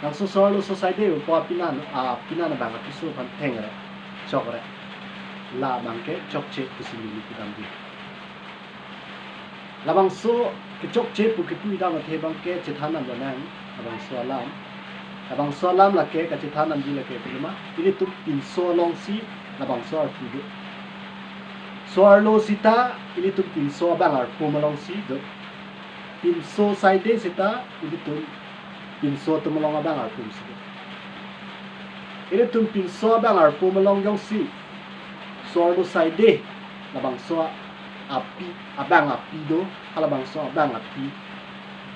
nang so sorlo society po pinan bang piso pan tengre chokre la bangke chokche kusili kudambi labang so ke chokche pu ke pui dang the bangke chithanan banang abang so lam la ke ka chithanan di la ke pilma ini tu pin so long si labang so ar tu soarlo sita ini tu pin so bang ar pumalong si do pin so side sita ini tu pin so tu malong abang ar pum si ini tu pin so bang ar pumalong yong si soarlo side labang so api abang api do halabang so abang api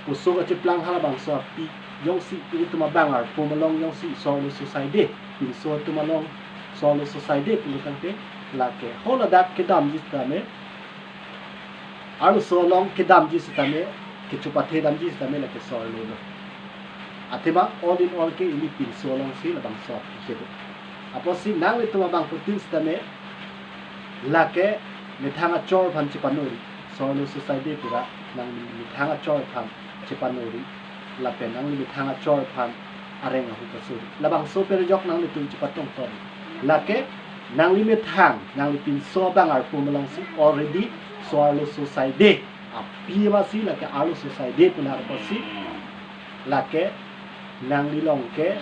puso ka chiplang halabang so api yong si ini tu mabang ar pumalong yong si soarlo side pin so tu malong soarlo side pulutang te lake hola dak kedam jistame alu solong kedam jistame ke chupathe dam jistame lake sorlo no atema all in all ke ini pin solong si labang so kedo aposi nang itu mabang putin stame lake mithanga chor phan chipanuri sorlo society pura nang mithanga chor phan chipanuri lape nang mithanga chor phan arenga hu kasuri labang so per jok nang itu chipatong tor lake nang limit hang nang lipin so bang ar pumalong si already soarlo society api masi lake arlo society punar posi lake nang lilong ke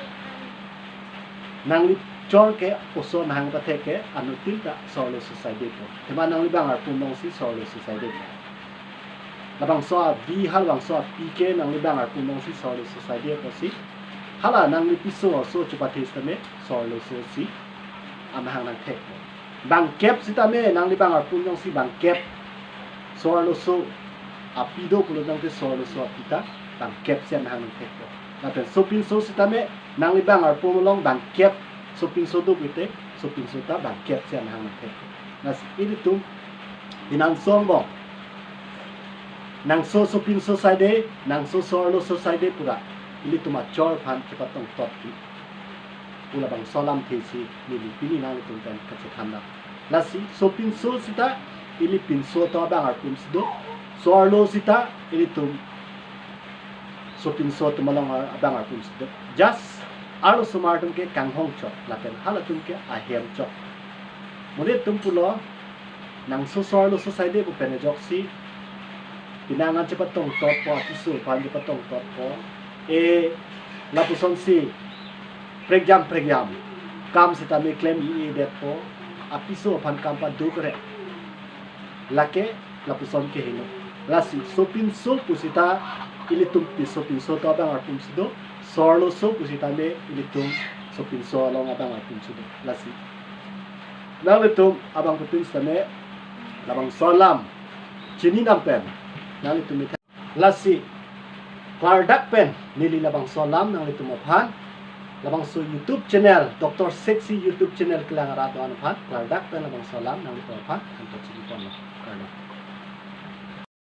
nang li chor ke oso nang pathe ke anutil ta soarlo society ko tema nang li bang ar pumalong si soarlo society labang so bi hal bang so pi ke nang li bang ar pumalong si soarlo society posi hala nang li piso so chupathe stame soarlo so si amahang nang tek bang kep sitame nang libang ar punyong si bang kep soarlo so apido pulo nang te soarlo so apita bang kep sian hang nang tek naten sopin so sitame nang libang ar pumolong bang kep sopin so do bite sopin so ta bang kep sian hang nang tek nas ini tu inang sombo nang so sopin so side nang so soarlo so side pura ini tu ma chor phan chipatong tot pula bang solam thesi nili pini nang tu kan kachatanda lasi sopin so sita ili pin so to bang ar pum sido soarlo sita ili tu sopin so to malong ar bang ar pum sido just arlo sumartum ke kanghong chok laten halatum ke ahem chok mure tum pulo nang so soarlo so side bu pen jok si pinangan chepatong tot po apisul pan chepatong tot po lapuson si pregyam kam sita me claim i det po apiso pan kampa dukre lake lapuson ke hino lasi sopin so pusita ilitum pisopin so to bang arpum sido sorlo so pusita me ilitum sopin so along abang arpum sido lasi nang litum abang putin stame labang solam chini nampen nang litum lasi klardak pen nili labang solam nang litum aphan labang so YouTube channel Dr. Sexy YouTube channel kelang rato anpan klardak pen labang solam nang litum aphan kanto chini pon